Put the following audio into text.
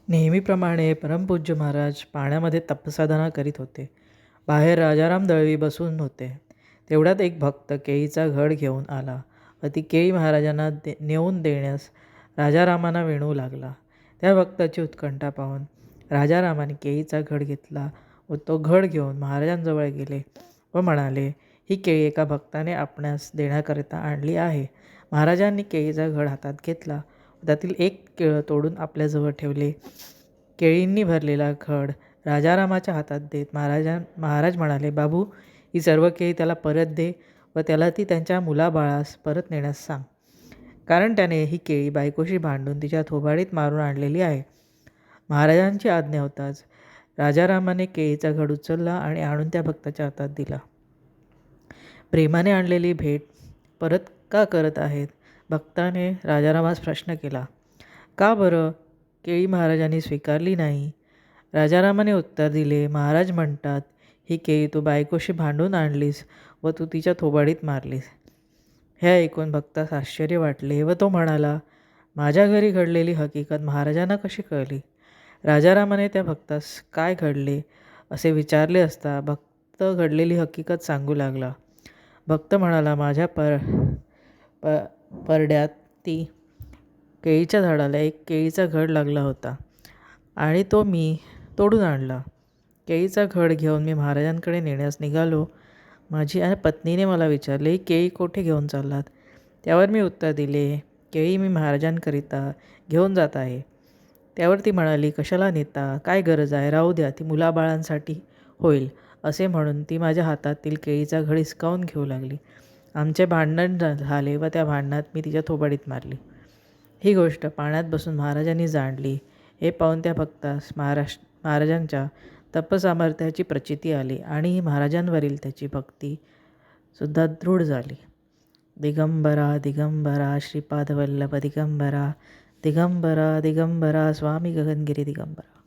नेहमीप्रमाणे परमपूज्य महाराज पाण्यामध्ये तपसाधना करीत होते. बाहेर राजाराम दळवी बसून होते. तेवढ्यात एक भक्त केळीचा घड घेऊन आला व ती केळी महाराजांना नेऊन देण्यास राजारामांना विनवू लागला. त्या भक्ताची उत्कंठा पाहून राजारामाने केळीचा घड घेतला व तो घड घेऊन महाराजांजवळ गेले व म्हणाले, ही केळी एका भक्ताने आपणास देण्याकरिता आणली आहे. महाराजांनी केळीचा घड हातात घेतला व त्यातील एक केळं तोडून आपल्याजवळ ठेवले. केळींनी भरलेला घड राजारामाच्या हातात देत महाराज म्हणाले, बाबू, ही सर्व केळी त्याला परत दे व त्याला ती त्यांच्या मुलाबाळास परत नेण्यास सांग, कारण त्याने ही केळी बायकोशी भांडून तिच्या थोबाडीत मारून आणलेली आहे. महाराजांची आज्ञा होताच राजारामाने केळीचा घड उचलला आणि आणून त्या भक्ताच्या हातात दिला. प्रेमाने आणलेली भेट परत का करत आहेत? भक्ताने राजारामास प्रश्न केला. का बरं केळी महाराजांनी स्वीकारली नाही? राजारामाने उत्तर दिले, महाराज म्हणतात, ही केळी तू बायकोशी भांडून आणलीस व तू तिच्या थोबाडीत मारलीस. हे ऐकून भक्तास आश्चर्य वाटले व तो म्हणाला, माझ्या घरी घडलेली हकीकत महाराजांना कशी कळली? राजारामाने त्या भक्तास काय घडले असे विचारले असता भक्त घडलेली हकीकत सांगू लागला. भक्त म्हणाला, माझ्या परड्यात ती केळीच्या झाडाला एक केळीचा घड लागला होता आणि तो मी तोडून आणला. केळीचा घड घेऊन मी महाराजांकडे नेण्यास निघालो. माझी पत्नीने मला विचारले, ही केळी कोठे घेऊन चाललात? त्यावर मी उत्तर दिले, केळी मी महाराजांकरिता घेऊन जात आहे. त्यावर ती म्हणाली, कशाला नेता? काय गरज आहे? राहू द्या, ती मुलाबाळांसाठी होईल. असे म्हणून ती माझ्या हातातील केळीचा घड हिसकावून घेऊ लागली. आमचे भांडण झाले व त्या भांडणात मी तिच्या थोबाडीत मारली. ही गोष्ट पाण्यात बसून महाराजांनी जाणली. हे पाहून त्या भक्तास महाराजांच्या तपसामर्थ्याची प्रचिती आली आणि महाराजांवरील त्याची भक्ती सुद्धा दृढ झाली. दिगंबरा दिगंबरा श्रीपादवल्लभ दिगंबरा, दिगंबरा दिगंबरा स्वामी गगनगिरी दिगंबरा.